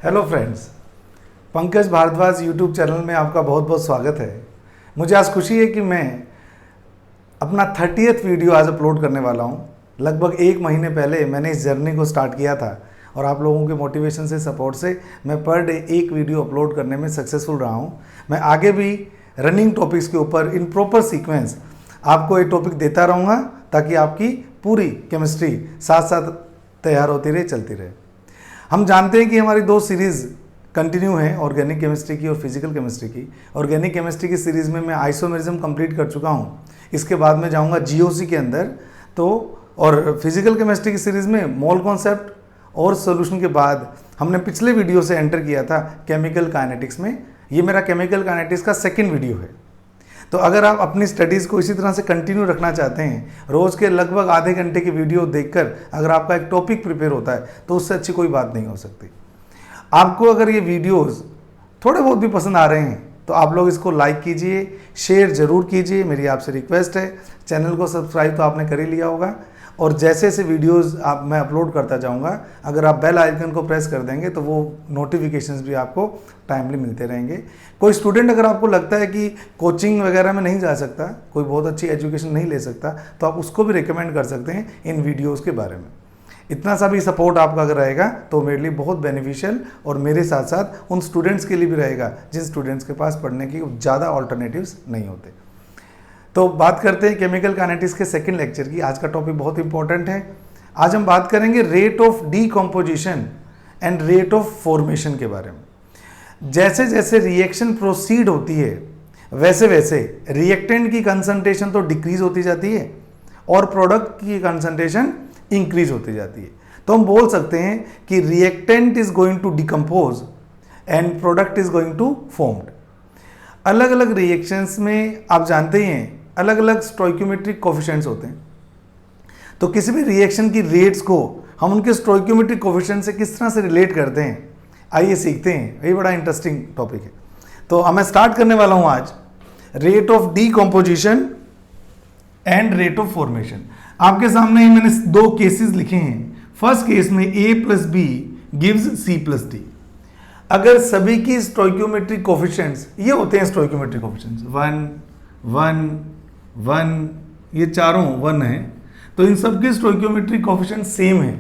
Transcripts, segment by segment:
Hello friends, Pankaj Bhardwaj YouTube channel में आपका बहुत बहुत स्वागत है। मुझे आज खुशी है कि मैं अपना 30th वीडियो आज अपलोड करने वाला हूँ। लगभग 1 महीने पहले मैंने इस जर्नी को स्टार्ट किया था और आप लोगों के मोटिवेशन से, सपोर्ट से मैं पर डे 1 वीडियो अपलोड करने में सक्सेसफुल रहा हूँ। मैं आगे भी रनिंग टॉपिक्स के ऊपर इन प्रॉपर सीक्वेंस आपको ये टॉपिक देता रहूँगा ताकि आपकी पूरी केमिस्ट्री साथ साथ तैयार होती रहे, चलती रहे। हम जानते हैं कि हमारी 2 सीरीज़ कंटिन्यू हैं, ऑर्गेनिक केमिस्ट्री की और फिजिकल केमिस्ट्री की। ऑर्गेनिक केमिस्ट्री की सीरीज़ में मैं आइसोमेरिज्म कंप्लीट कर चुका हूं। इसके बाद में जाऊंगा जीओसी के अंदर। तो और फिजिकल केमिस्ट्री की सीरीज़ में मोल कॉन्सेप्ट और सॉल्यूशन के बाद हमने पिछले वीडियो से एंटर किया था केमिकल काइनेटिक्स में। ये मेरा केमिकल काइनेटिक्स का 2nd वीडियो है। तो अगर आप अपनी स्टडीज़ को इसी तरह से कंटिन्यू रखना चाहते हैं, रोज़ के लगभग आधे घंटे की वीडियो देखकर अगर आपका एक टॉपिक प्रिपेयर होता है तो उससे अच्छी कोई बात नहीं हो सकती। आपको अगर ये वीडियोस थोड़े बहुत भी पसंद आ रहे हैं तो आप लोग इसको लाइक कीजिए, शेयर ज़रूर कीजिए, मेरी आपसे रिक्वेस्ट है। चैनल को सब्सक्राइब तो आपने कर ही लिया होगा और जैसे जैसे वीडियोस मैं अपलोड करता जाऊंगा, अगर आप बेल आइकन को प्रेस कर देंगे तो वो नोटिफिकेशंस भी आपको टाइमली मिलते रहेंगे। कोई स्टूडेंट अगर आपको लगता है कि कोचिंग वगैरह में नहीं जा सकता, कोई बहुत अच्छी एजुकेशन नहीं ले सकता, तो आप उसको भी रिकमेंड कर सकते हैं इन वीडियोज़ के बारे में। इतना सा भी सपोर्ट आपका अगर रहेगा तो मेरे लिए बहुत बेनिफिशियल और मेरे साथ साथ उन स्टूडेंट्स के लिए भी रहेगा जिन स्टूडेंट्स के पास पढ़ने की ज़्यादा ऑल्टरनेटिव्स नहीं होते। तो बात करते हैं केमिकल काइनेटिक्स के 2nd लेक्चर की। आज का टॉपिक बहुत इंपॉर्टेंट है। आज हम बात करेंगे rate of decomposition and rate of formation के बारे में। जैसे जैसे रिएक्शन प्रोसीड होती है वैसे वैसे रिएक्टेंट की कंसंट्रेशन तो डिक्रीज होती जाती है और प्रोडक्ट की कंसंट्रेशन इंक्रीज होती जाती है। तो हम बोल सकते हैं कि reactant is going to decompose and product is going to formed. अलग अलग रिएक्शंस में आप जानते ही हैं अलग अलग स्टोइकियोमेट्रिक कोफिशिएंट्स होते हैं। तो किसी भी रिएक्शन की रेट्स को हम उनके स्टोइकियोमेट्रिक कोफिशिएंट से किस तरह से रिलेट करते हैं, आइए सीखते हैं। ये बड़ा इंटरेस्टिंग टॉपिक है। तो मैं स्टार्ट करने वाला हूं आज rate of decomposition and rate of formation. आपके सामने ही मैंने 2 केसेस लिखे हैं। फर्स्ट केस में A + B gives C + D। अगर सभी की स्टोइकियोमेट्रिक कोफिशिएंट्स ये होते हैं, स्टोइकियोमेट्रिक कोफिशिएंट्स 1 1 1, ये चारों 1 हैं, तो इन सब के स्टोइकियोमेट्रिक कोफिशिएंट सेम है।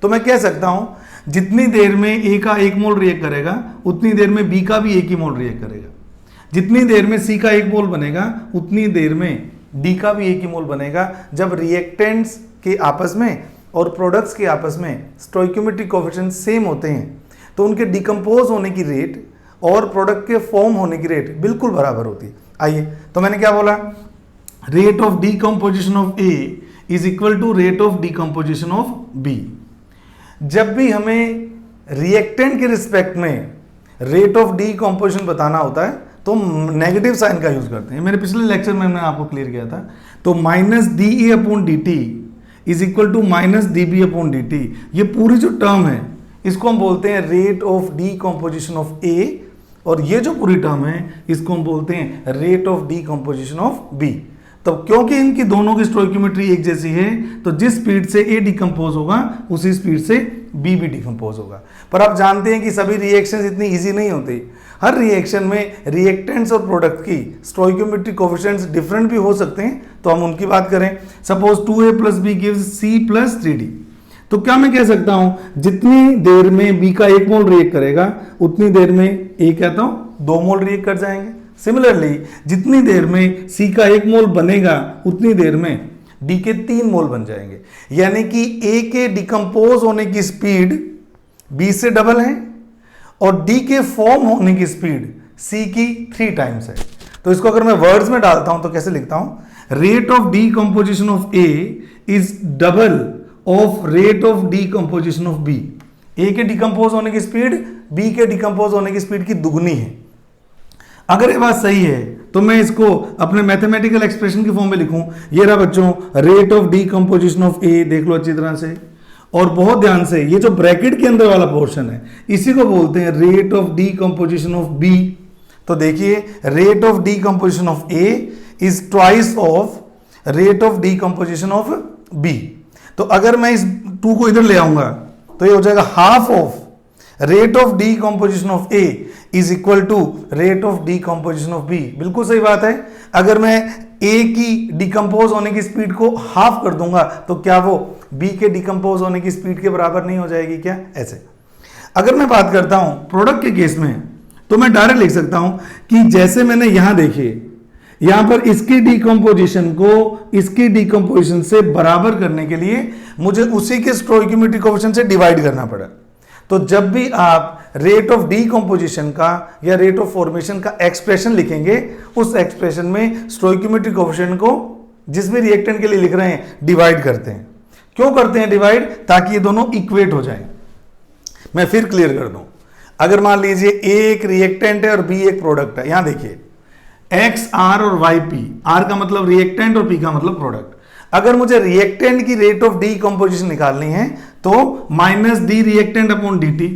तो मैं कह सकता हूं जितनी देर में A का 1 मोल रिएक्ट करेगा उतनी देर में B का भी 1 ही मोल रिएक्ट करेगा। जितनी देर में C का 1 मोल बनेगा उतनी देर में D का भी 1 ही मोल बनेगा। जब रिएक्टेंट्स के आपस में और प्रोडक्ट्स के आपस में स्टोइकियोमेट्रिक कोफिशिएंट सेम होते हैं तो उनके डिकम्पोज होने की रेट और प्रोडक्ट के फॉर्म होने की रेट बिल्कुल बराबर होती है। आइए, तो मैंने क्या बोला, rate of decomposition of A is equal to rate of decomposition of B। जब भी हमें रिएक्टेंट के रिस्पेक्ट में रेट ऑफ डीकम्पोजिशन बताना होता है तो नेगेटिव साइन का यूज करते हैं। मेरे पिछले लेक्चर में मैंने आपको क्लियर किया था। तो -dA/dt is equal to -dB/dt। ये पूरी जो टर्म है इसको हम बोलते हैं rate of decomposition of A और ये जो पूरी टर्म है इसको हम बोलते हैं rate of decomposition of B। तो क्योंकि इनकी दोनों की स्टोइकियोमेट्री एक जैसी है तो जिस स्पीड से A डिकम्पोज होगा उसी स्पीड से B भी डिकम्पोज होगा। पर आप जानते हैं कि सभी रिएक्शंस इतनी इजी नहीं होती। हर रिएक्शन में रिएक्टेंट्स और प्रोडक्ट की स्टोइकियोमेट्रिक कोफिशिएंट्स डिफरेंट भी हो सकते हैं। तो हम उनकी बात करें, suppose 2A + B gives C + 3D। तो क्या मैं कह सकता हूं जितनी देर में B का 1 मोल रिएक्ट करेगा उतनी देर में A कहता हूं 2 मोल रिएक्ट कर जाएंगे। सिमिलरली जितनी देर में C का 1 मोल बनेगा उतनी देर में D के 3 मोल बन जाएंगे। यानी कि A के डिकम्पोज होने की स्पीड B से डबल है और D के फॉर्म होने की स्पीड C की 3 टाइम्स है। तो इसको अगर मैं वर्ड्स में डालता हूं तो कैसे लिखता हूं, rate of decomposition of A is double of rate of decomposition of B। A के डिकम्पोज होने की स्पीड B के डिकम्पोज होने की स्पीड की दुगनी है। अगर ये बात सही है तो मैं इसको अपने मैथमेटिकल एक्सप्रेशन की फॉर्म में लिखूं। ये रहा बच्चों rate of decomposition of A, देख लो अच्छी तरह से और बहुत ध्यान से, ये जो ब्रैकेट के अंदर वाला पोर्शन है इसी को बोलते हैं rate of decomposition of B। तो देखिए rate of decomposition of A is twice of rate of decomposition of B। तो अगर मैं इस 2 को इधर ले आऊंगा तो ये हो जाएगा half of rate of decomposition of A is equal to rate of decomposition of B. बिल्कुल सही बात है। अगर मैं ए की डिकम्पोज होने की स्पीड को हाफ कर दूंगा तो क्या वो बी के डिकम्पोज होने की स्पीड के बराबर नहीं हो जाएगी क्या? ऐसे अगर मैं बात करता हूं प्रोडक्ट के केस में तो मैं डायरेक्ट लिख सकता हूं कि जैसे मैंने यहां देखिए, यहां पर इसकी डिकम्पोजिशन को इसकी डिकम्पोजिशन से बराबर करने के लिए मुझे उसी के स्टोइकियोमेट्रिक कोएफिशिएंट से डिवाइड करना पड़ा। तो जब भी आप रेट ऑफ डीकम्पोजिशन का या रेट ऑफ फॉर्मेशन का एक्सप्रेशन लिखेंगे, उस एक्सप्रेशन में स्टोइकियोमेट्रिक कोएफिशिएंट को जिस भी रिएक्टेंट के लिए लिख रहे हैं डिवाइड करते हैं। क्यों करते हैं डिवाइड? ताकि ये दोनों इक्वेट हो जाएं। मैं फिर क्लियर कर दूं, अगर मान लीजिए ए एक रिएक्टेंट है और बी एक प्रोडक्ट है, यहां देखिए एक्स आर और वाई पी, आर का मतलब रिएक्टेंट और पी का मतलब प्रोडक्ट। अगर मुझे रिएक्टेंट की रेट ऑफ डीकम्पोजिशन निकालनी है तो minus D reactant upon d T.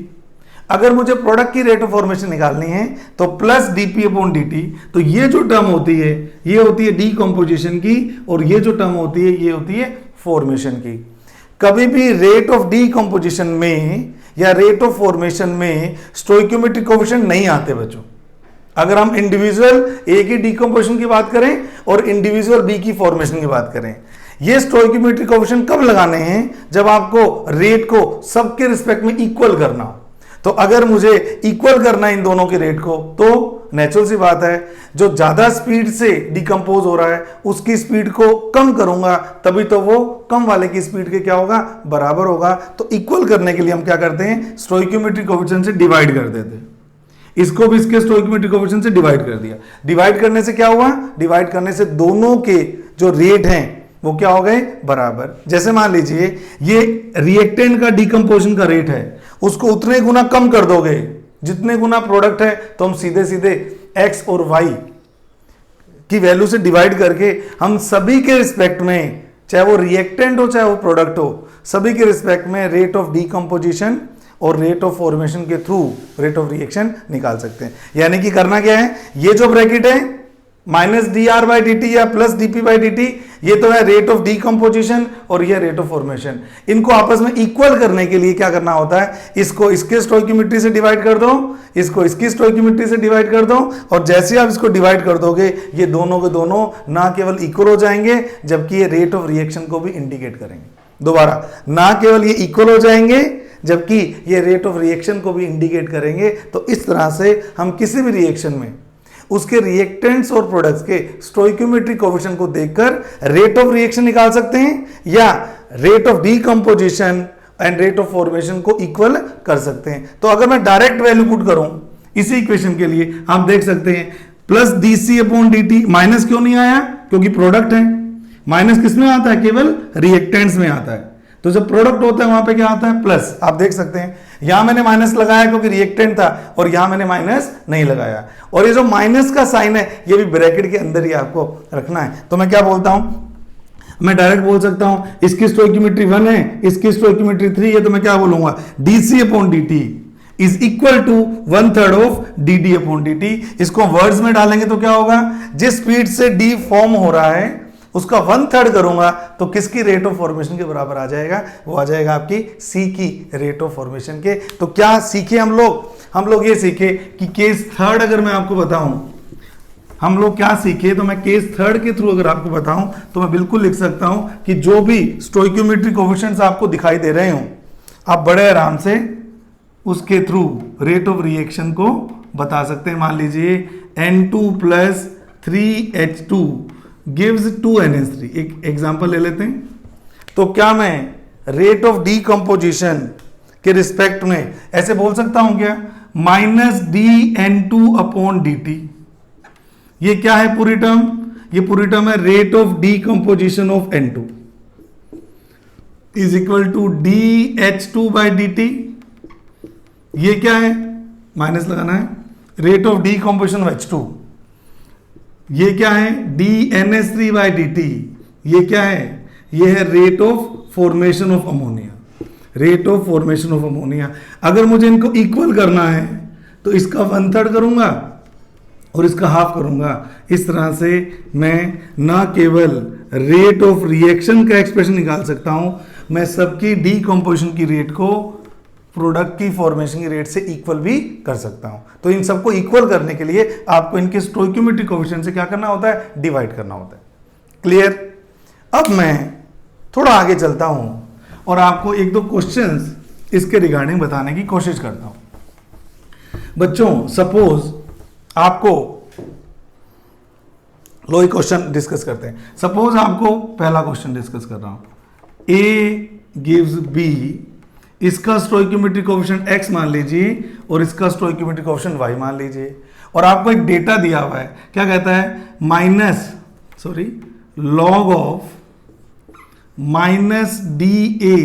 अगर मुझे प्रोडक्ट की रेट ऑफ फॉर्मेशन निकालनी है तो plus DP upon d T. तो ये जो टर्म होती है ये होती है डीकम्पोजिशन की, और ये जो टर्म होती है ये होती है फॉर्मेशन की। कभी भी रेट ऑफ डीकम्पोजिशन में या रेट ऑफ फॉर्मेशन में स्टोइकियोमेट्रिक कोएफिशिएंट नहीं आते बच्चों। अगर हम इंडिविजुअल ए की डीकम्पोजिशन की बात करें और इंडिविजुअल बी की फॉर्मेशन की बात करें, ये स्टोइकियोमेट्रिक कोएफिशिएंट कब लगाने हैं? जब आपको रेट को सबके रिस्पेक्ट में इक्वल करना हो। तो अगर मुझे इक्वल करना है इन दोनों के रेट को तो नेचुरल सी बात है, जो ज्यादा स्पीड से डिकम्पोज हो रहा है उसकी स्पीड को कम करूंगा, तभी तो वो कम वाले की स्पीड के क्या होगा? बराबर होगा। तो इक्वल करने के लिए हम क्या करते हैं? स्टोइकियोमेट्रिक कोएफिशिएंट से डिवाइड कर देते हैं। इसको भी इसके स्टोइकियोमेट्रिक कोएफिशिएंट से डिवाइड कर दिया। डिवाइड करने से क्या हुआ? डिवाइड करने से दोनों के जो रेट हैं वो क्या हो गए? बराबर। जैसे मान लीजिए ये रिएक्टेंट का डीकम्पोजिशन का रेट है, उसको उतने गुना कम कर दोगे जितने गुना प्रोडक्ट है, तो हम सीधे सीधे x और y की वैल्यू से डिवाइड करके हम सभी के रिस्पेक्ट में, चाहे वो रिएक्टेंट हो चाहे वो प्रोडक्ट हो, सभी के रिस्पेक्ट में रेट ऑफ डीकम्पोजिशन और रेट ऑफ फॉर्मेशन के थ्रू रेट ऑफ रिएक्शन निकाल सकते हैं। यानी कि करना क्या है? ये जो ब्रैकेट है minus D R by D T या plus DP by D T, ये तो है रेट ऑफ डीकम्पोजिशन और ये रेट ऑफ फॉर्मेशन। इनको आपस में इक्वल करने के लिए क्या करना होता है? इसको इसके स्टोइकियोमेट्री से डिवाइड कर दो, इसको इसकी स्टोइकियोमेट्री से डिवाइड कर दो, और जैसे आप इसको डिवाइड कर दोगे ये दोनों के दोनों ना केवल इक्वल हो जाएंगे जबकि ये रेट ऑफ रिएक्शन को भी इंडिकेट करेंगे। दोबारा, ना केवल ये इक्वल हो जाएंगे जबकि ये रेट ऑफ रिएक्शन को भी इंडिकेट करेंगे। तो इस तरह से हम किसी भी रिएक्शन में उसके रिएक्टेंट्स और प्रोडक्ट्स के स्टोइकियोमेट्रिक कोएफिशिएंट को देखकर रेट ऑफ रिएक्शन निकाल सकते हैं या rate of decomposition and rate of formation को इक्वल कर सकते हैं। तो अगर मैं डायरेक्ट वैल्यू पुट करूं इसी इक्वेशन के लिए, आप देख सकते हैं plus d c upon d t. Minus क्यों नहीं आया? क्योंकि प्रोडक्ट है। माइनस किस में आता है? केवल रिएक्टेंट्स में आता है। तो जब प्रोडक्ट होता है वहां पे क्या आता है? प्लस। आप देख सकते हैं यहां मैंने माइनस लगाया क्योंकि रिएक्टेंट था, और यहां मैंने माइनस नहीं लगाया। और ये जो माइनस का साइन है ये भी ब्रैकेट के अंदर ही आपको रखना है। तो मैं क्या बोलता हूं? मैं डायरेक्ट बोल सकता हूं इसकी स्टोइकियोमेट्री 1 है, इसकी स्टोइकियोमेट्री 3 है, तो मैं क्या बोलूंगा? D c upon d t is equal to 1/3 of d d upon d t. इसको वर्ड्स में डालेंगे तो क्या होगा? जिस स्पीड से डी फॉर्म हो रहा है उसका 1/3 करूंगा तो किसकी रेट ऑफ फॉर्मेशन के बराबर आ जाएगा? वो आ जाएगा आपकी सी की रेट ऑफ फॉर्मेशन के। तो क्या सीखे हम लोग ये सीखे कि केस थर्ड, अगर मैं आपको बताऊं हम लोग क्या सीखे, तो मैं केस थर्ड के थ्रू अगर आपको बताऊं तो मैं बिल्कुल लिख सकता हूं कि जो भी स्टोइकियोमेट्रिक कोएफिशिएंट्स आपको दिखाई दे रहे हो, आप बड़े आराम से उसके थ्रू रेट ऑफ रिएक्शन को बता सकते हैं। मान लीजिए N2 plus 3H2 gives 2NH3। एक एग्जांपल ले लेते हैं। तो क्या मैं रेट ऑफ डीकम्पोजिशन के रिस्पेक्ट में ऐसे बोल सकता हूं क्या? Minus d N2 upon d T. ये क्या है पूरी टर्म? ये पूरी टर्म है rate of decomposition of N2 is equal to DH2 by D T. ये क्या है? माइनस लगाना है। Rate of decomposition of H2। ये क्या है? DNH3 by D T. ये क्या है? ये है rate of formation of ammonia. Rate of formation of ammonia. अगर मुझे इनको इक्वल करना है तो इसका 1/3 करूंगा और इसका हाफ करूंगा। इस तरह से मैं ना केवल रेट ऑफ रिएक्शन का एक्सप्रेशन निकाल सकता हूं, मैं सबकी डीकम्पोजिशन की रेट को प्रोडक्ट की फॉर्मेशन की रेट से इक्वल भी कर सकता हूं। तो इन सबको इक्वल करने के लिए आपको इनके स्टोइकियोमेट्रिक कोएफिशिएंट से क्या करना होता है, डिवाइड करना होता है। क्लियर। अब मैं थोड़ा आगे चलता हूं और आपको एक दो क्वेश्चंस इसके रिगार्डिंग बताने की कोशिश करता हूं। बच्चों सपोज आपको लो एक क्वेश्चन डिस्कस करते हैं। सपोज आपको पहला क्वेश्चन डिस्कस कर रहा हूं, ए गिव्स बी, इसका स्टोइकियोमेट्रिक कोएफिशिएंट x मान लीजिए और इसका स्टोइकियोमेट्रिक कोएफिशिएंट y मान लीजिए, और आपको एक डेटा दिया हुआ है, क्या कहता है, log of minus D A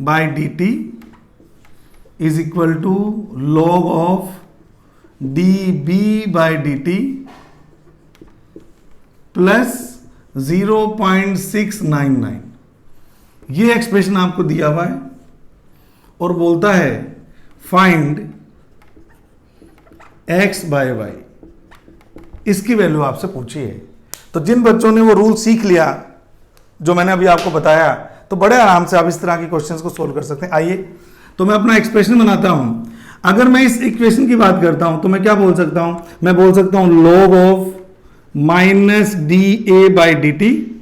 by D t is equal to log of d B by D t plus 0.699। ये एक्सप्रेशन आपको दिया हुआ है और बोलता है फाइंड x बाय y, इसकी वैल्यू आपसे पूछी है। तो जिन बच्चों ने वो रूल सीख लिया जो मैंने अभी आपको बताया, तो बड़े आराम से आप इस तरह के क्वेश्चंस को सोल्व कर सकते हैं। आइए तो मैं अपना एक्सप्रेशन बनाता हूं। अगर मैं इस इक्वेशन की बात करता हूं तो मैं क्या बोल सकता हूं, मैं बोल सकता हूं log of minus D A by D t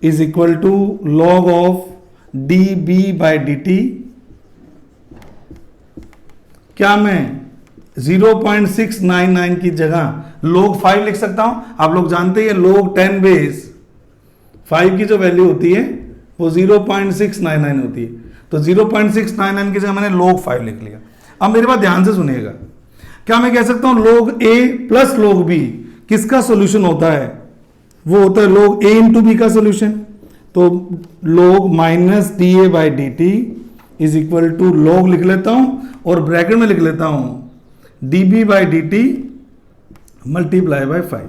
is equal to log of d B by D t. क्या मैं 0.699 की जगह log 5 लिख सकता हूं? आप लोग जानते हैं log 10 बेस 5 की जो वैल्यू होती है वो 0.699 होती है। तो 0.699 की जगह मैंने log 5 लिख लिया। अब मेरे बात ध्यान से सुनिएगा, क्या मैं कह सकता हूं log a plus log b किसका सोल्यूशन होता है? वो होता है log a इंटू बी का सोल्यूशन। तो log minus D A by D t is equal to log लिख लेता हूं और ब्रैकेट में लिख लेता हूं d B by D t multiply by 5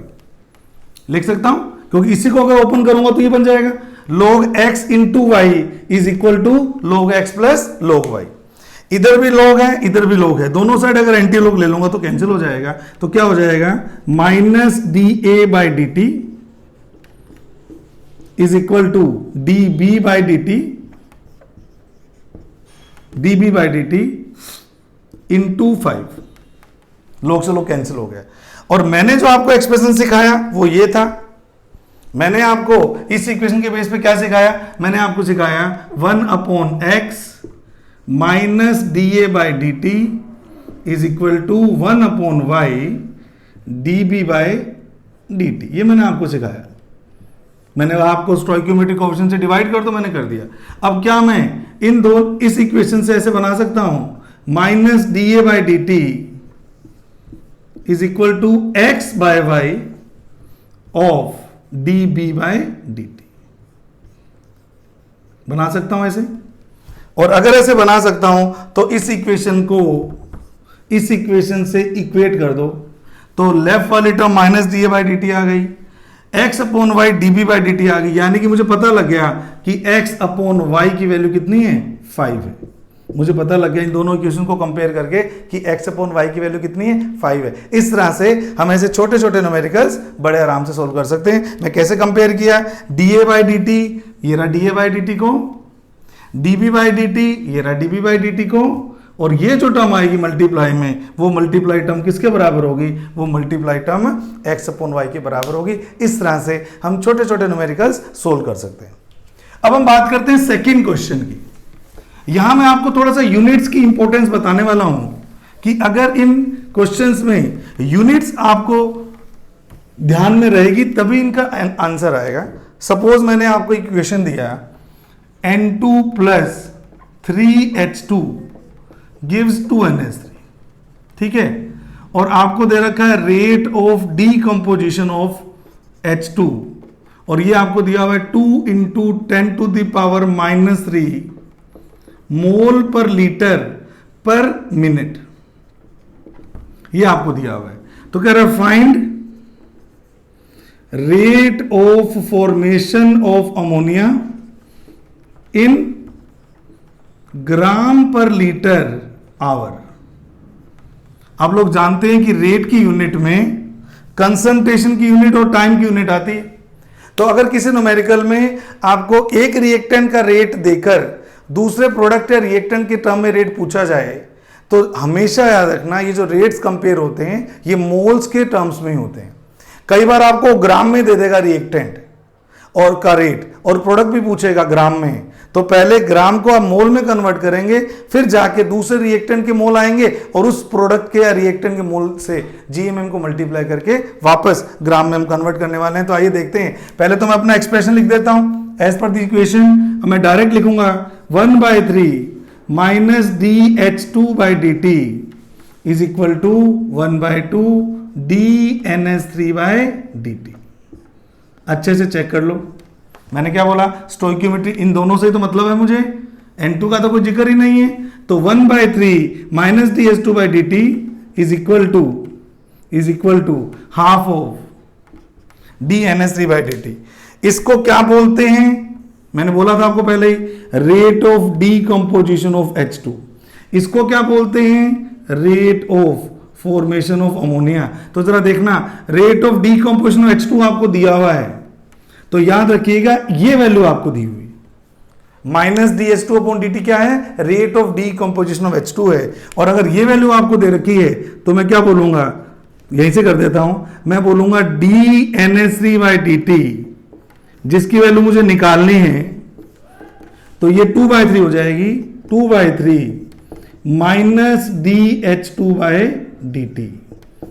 लिख सकता हूं, क्योंकि इसी को अगर ओपन करूंगा तो ये बन जाएगा log x into y is equal to log x plus log y। इधर भी log है इधर भी log है, दोनों साइड अगर एंटी log ले लूंगा तो कैंसिल हो जाएगा। तो क्या हो जाएगा, minus D A by D t is equal to d B by D t, d B by D t into 5। log से log कैंसिल हो गया। और मैंने जो आपको एक्सप्रेशन सिखाया वो ये था। मैंने आपको इस इक्वेशन के बेस पे क्या सिखाया, मैंने आपको सिखाया 1/x minus D A by D t is equal to 1/y d B by D T. ये मैंने आपको सिखाया। मैंने आपको स्टोइकियोमेट्रिक कोएफिशिएंट से डिवाइड कर दो, मैंने कर दिया। अब क्या मैं इन दो इस इक्वेशन से ऐसे बना सकता हूं, minus D A by D t is equal to x by y of d B by d t. बना सकता हूं ऐसे। और अगर ऐसे बना सकता हूं तो इस इक्वेशन को इस इक्वेशन से इक्वेट कर दो, तो लेफ्ट वाली term minus D A by D T आ गई, x upon Y D B by D T आ गई। यानी कि मुझे पता लग गया कि x अपॉन वाई की वैल्यू कितनी है, 5 है। मुझे पता लग गया इन दोनों इक्वेशन को कंपेयर करके कि x अपॉन वाई की वैल्यू कितनी है, 5 है। इस तरह से हम ऐसे छोटे छोटे न्यूमेरिकल्स बड़े आराम से सोल्व कर सकते हैं। मैं कैसे कंपेयर किया, D A by D T, ये रहा D A by D T को, D B by D T, ये रहा D B by D T को, और ये जो टर्म आएगी मल्टीप्लाई में, वो मल्टीप्लाई टर्म किसके बराबर होगी, वो multiply term x upon y के बराबर होगी। इस तरह से हम छोटे छोटे न्यूमेरिकल्स सोल्व कर सकते हैं। अब हम बात करते हैं सेकंड क्वेश्चन की। यहां मैं आपको थोड़ा सा यूनिट्स की इंपॉर्टेंस बताने वाला हूं कि अगर इन क्वेश्चंस में यूनिट्स आपको ध्यान में रहेगी तभी इनका आंसर आएगा। सपोज मैंने आपको इक्वेशन दिया N2 plus 3H2 gives 2NH3, ठीक है, और आपको दे रखा है rate of decomposition of H2, और ये आपको दिया हुआ है 2 इंटू 10 टू द पावर -3 मोल पर लीटर पर मिनट, ये आपको दिया हुआ है। तो कह रहा है find rate of formation of ammonia in gram per litre our. आप लोग जानते हैं कि रेट की यूनिट में कंसंट्रेशन की यूनिट और टाइम की यूनिट आती है। तो अगर किसी न्यूमेरिकल में आपको एक रिएक्टेंट का रेट देकर दूसरे प्रोडक्ट या रिएक्टेंट के टर्म में रेट पूछा जाए तो हमेशा याद रखना ये जो रेट्स कंपेयर होते हैं ये मोल्स के टर्म्स में ही होते हैं। कई बार आपको ग्राम में दे देगा रिएक्टेंट और का रेट और प्रोडक्ट भी पूछेगा ग्राम में, तो पहले ग्राम को आप मोल में कन्वर्ट करेंगे, फिर जाके दूसरे रिएक्टेंट के मोल आएंगे और उस प्रोडक्ट के या रिएक्टेंट के मोल से जीएमएम को मल्टीप्लाई करके वापस ग्राम में हम कन्वर्ट करने वाले हैं। तो आइए देखते हैं। पहले तो मैं अपना एक्सप्रेशन लिख देता हूं एज पर द इक्वेशन। मैं डायरेक्ट लिखूंगा 1/3 minus dH2/dt is equal to 1/2 dNS3/dt। अच्छे से चेक कर लो, मैंने क्या बोला, स्टोइकियोमेट्री इन दोनों से ही तो मतलब है मुझे, N2 का तो कोई जिक्र ही नहीं है। तो 1/3 minus dH2/dt is equal to half of dNS3/dt। इसको क्या बोलते हैं, मैंने बोला था आपको पहले ही, rate of decomposition of H2। इसको क्या बोलते हैं, rate of formation of ammonia. तो जरा देखना, rate of decomposition of H2 आपको दिया हुआ है, तो याद रखिएगा ये वैल्यू आपको दी हुई माइनस dH2/dt क्या है, rate of decomposition of H2 है। और अगर ये वैल्यू आपको दे रखी है तो मैं क्या बोलूंगा, यहीं से कर देता हूं, मैं बोलूंगा dNS3/dt, जिसकी वैल्यू मुझे निकालनी है, तो ये 2/3 हो जाएगी, 2/3 माइनस dH2/dt,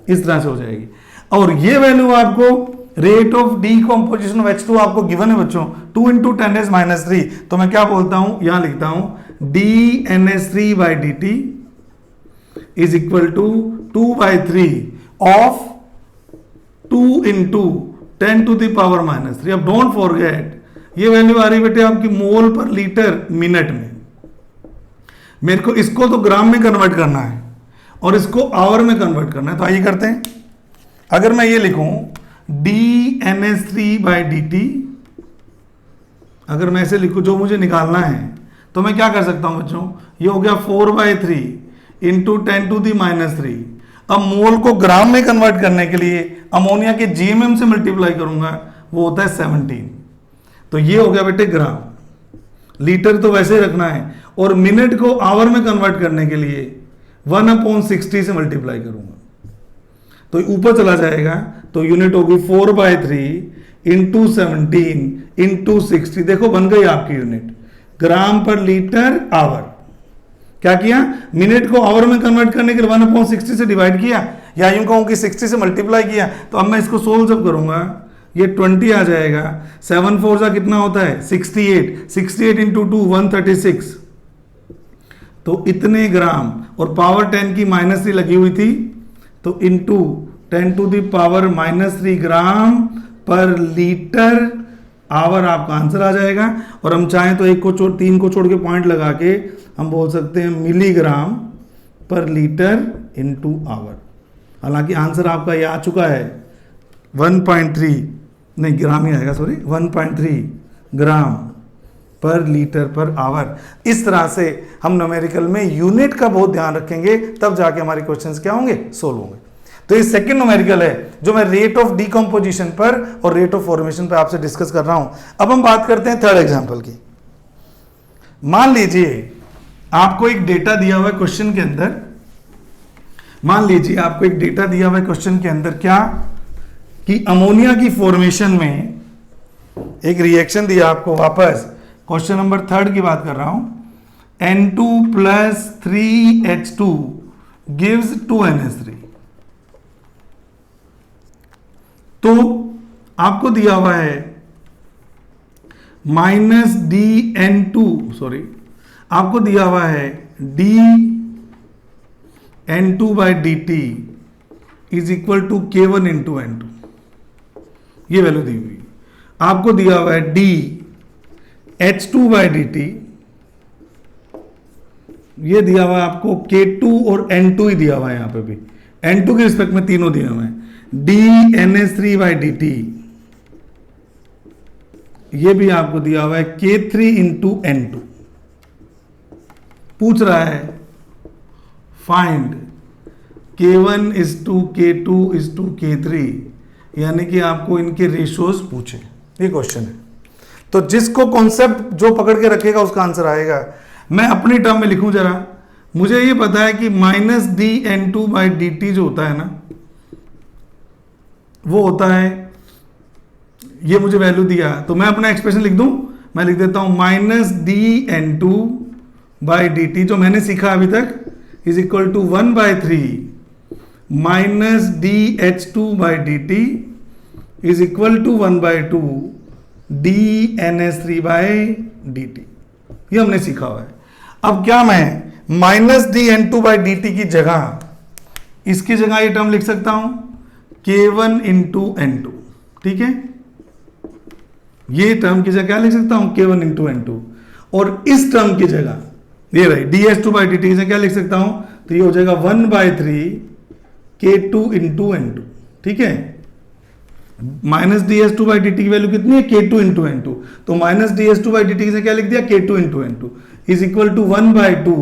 इस तरह से हो जाएगी। और ये वैल्यू आपको rate of decomposition of H2 आपको गिवन है बच्चों, 2 × 10⁻³ तो मैं क्या बोलता हूं, यहां लिखता हूं dNS3/dt is equal to 2/3 of 2 × 10⁻³ अब डोंट फॉरगेट ये वैल्यू आ रही बेटे आपकी मोल पर लीटर मिनट में। मेरे को इसको तो ग्राम में कन्वर्ट करना है और इसको आवर में कन्वर्ट करना है। तो आइए करते हैं। अगर मैं ये लिखूं dNS3/dt, अगर मैं ऐसे लिखूं जो मुझे निकालना है, तो मैं क्या कर सकता हूं बच्चों, ये हो गया 4/3 × 10⁻³ अब मोल को ग्राम में कन्वर्ट करने के लिए अमोनिया के जीएमएम से मल्टीप्लाई करूंगा, वो होता है 17। तो ये हो गया बेटे ग्राम, लीटर तो वैसे ही रखना है, और मिनट को आवर में कन्वर्ट करने के लिए 1/60 से मल्टीप्लाई करूंगा, तो ऊपर चला जाएगा, तो यूनिट होगी 4/3 × 17 × 60। देखो बन गई आपकी unit, gram per litre our. क्या किया, मिनट को आवर में कन्वर्ट करने के लिए 1/60 से डिवाइड किया, या यूं कहूं कि 60 से मल्टीप्लाई किया। तो अब मैं इसको सोल्व जब करूंगा, ये 20 आ जाएगा, 7 4 का कितना होता है 68, 68 × 2 136, तो इतने ग्राम, और पावर 10 की -3 लगी हुई थी, तो into 10⁻³ gram per litre our आपका आंसर आ जाएगा। और हम चाहें तो 3 को छोड़ के पॉइंट लगा के हम बोल सकते हैं मिलीग्राम पर लीटर इंटू आवर। हालांकि आंसर आपका ये आ चुका है 1.3, नहीं ग्राम ही आएगा, सॉरी 1.3 ग्राम पर लीटर पर आवर। इस तरह से हम न्यूमेरिकल में यूनिट का बहुत ध्यान रखेंगे, तब जाके हमारे क्वेश्चंस क्या होंगे, सोल्व होंगे। तो ये सेकंड न्यूमेरिकल है जो मैं रेट ऑफ डीकंपोजिशन पर और रेट ऑफ फॉर्मेशन पर आपसे डिस्कस कर रहा हूं। अब हम बात करते हैं थर्ड एग्जांपल की। मान लीजिए आपको एक डेटा दिया हुआ है क्वेश्चन के अंदर, मान लीजिए आपको एक डेटा दिया हुआ है क्वेश्चन के अंदर, क्या कि अमोनिया की फॉर्मेशन में एक रिएक्शन दिया आपको, वापस क्वेश्चन नंबर 3 की बात कर रहा हूं, N2 + 3H2 gives 2NS3। तो आपको दिया हुआ है -dN2, सॉरी आपको दिया हुआ है dN2/dt is equal to K1 × N2, ये वैल्यू दी हुई। आपको दिया हुआ है dH2/dt, ये दिया हुआ है आपको K2 और N2 ही दिया हुआ है, यहां पे भी N2 के रिस्पेक्ट में तीनों दिए हुए हैं, dNS3/dt, ये भी आपको दिया हुआ है K3 × N2। पूछ रहा है फाइंड K1 = K2 = K3, यानी कि आपको इनके रेशियोज पूछे, ये क्वेश्चन है। तो जिसको कॉन्सेप्ट जो पकड़ के रखेगा उसका आंसर आएगा। मैं अपनी टर्म में लिखूं जरा, मुझे ये पता है कि minus d N two by D t जो होता है ना, वो होता है, ये मुझे वैल्यू दिया तो मैं अपना एक्सप्रेशन लिख दूं, मैं लिख देता हूं minus d N two by D t जो मैंने सीखा अभी तक is equal to 1/3 minus d H two by D t is equal to 1/2 d N S three by D T. ये हमने सीखा हुआ है। अब क्या मैं minus d N two by D t की जगह, इसकी जगह ये टर्म लिख सकता हूं K1 इंटू एन टू, ठीक है, ये टर्म की जगह क्या लिख सकता हूं K1 इंटू एन टू, और इस टर्म की जगह ये रही D H two by D t की जगह क्या लिख सकता हूं, तो ये हो जाएगा 1/3 K2 इंटू एन टू, ठीक है। Minus d S two by D t की वैल्यू कितनी है K2 इंटू एन टू, तो minus d S two by D t की जगह क्या लिख दिया K2 into N two is equal to 1/2,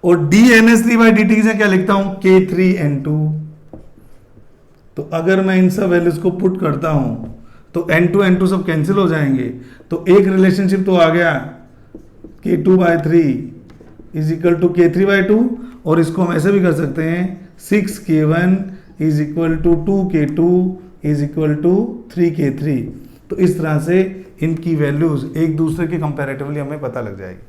और d N S three by D t की जगह क्या लिखता हूं K3 एन टू। तो अगर मैं इन सब वैल्यूज को पुट करता हूं तो n2 सब कैंसिल हो जाएंगे, तो एक रिलेशनशिप तो आ गया K2/3 is equal to K3/2, और इसको हम ऐसे भी कर सकते हैं 6K1 is equal to 2K2 is equal to 3K3। तो इस तरह से इनकी वैल्यूज एक दूसरे के कंपैरेटिवली हमें पता लग जाएगी।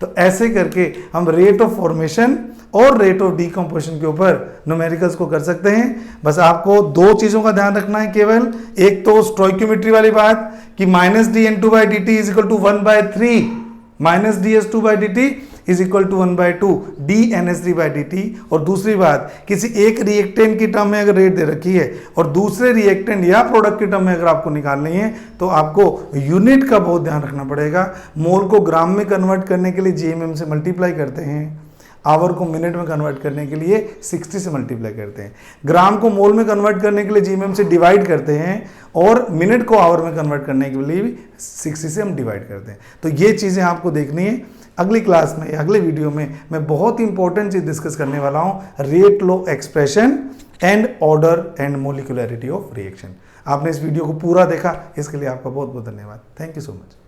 तो ऐसे करके हम रेट ऑफ फॉर्मेशन और रेट ऑफ डीकम्पोजिशन के ऊपर न्यूमेरिकल्स को कर सकते हैं। बस आपको दो चीज़ों का ध्यान रखना है केवल, एक तो स्टोइक्योमेट्री वाली बात कि minus d N two by D t is equal to 1/3 minus d S two by D t is equal to 1/2 d N S three by D t. और दूसरी बात, किसी एक रिएक्टेंट की टर्म में अगर रेट दे रखी है और दूसरे रिएक्टेंट या प्रोडक्ट की टर्म में अगर आपको निकालनी है तो आपको यूनिट का बहुत ध्यान रखना पड़ेगा। मोल को ग्राम में कन्वर्ट करने के लिए जीएमएम से मल्टीप्लाई करते हैं, आवर को मिनट में कन्वर्ट करने के लिए 60 से मल्टीप्लाई करते हैं, ग्राम को मोल में कन्वर्ट करने के लिए जीएमएम से डिवाइड करते हैं, और मिनट को आवर में कन्वर्ट करने के लिए भी 60 से हम डिवाइड करते हैं। तो ये चीज़ें आपको देखनी है। अगली क्लास में, अगले वीडियो में मैं बहुत इंपॉर्टेंट चीज़ डिस्कस करने वाला हूँ, rate law expression and order and molecularity of reaction. आपने इस वीडियो को पूरा देखा, इसके लिए आपका बहुत बहुत धन्यवाद। Thank you so much.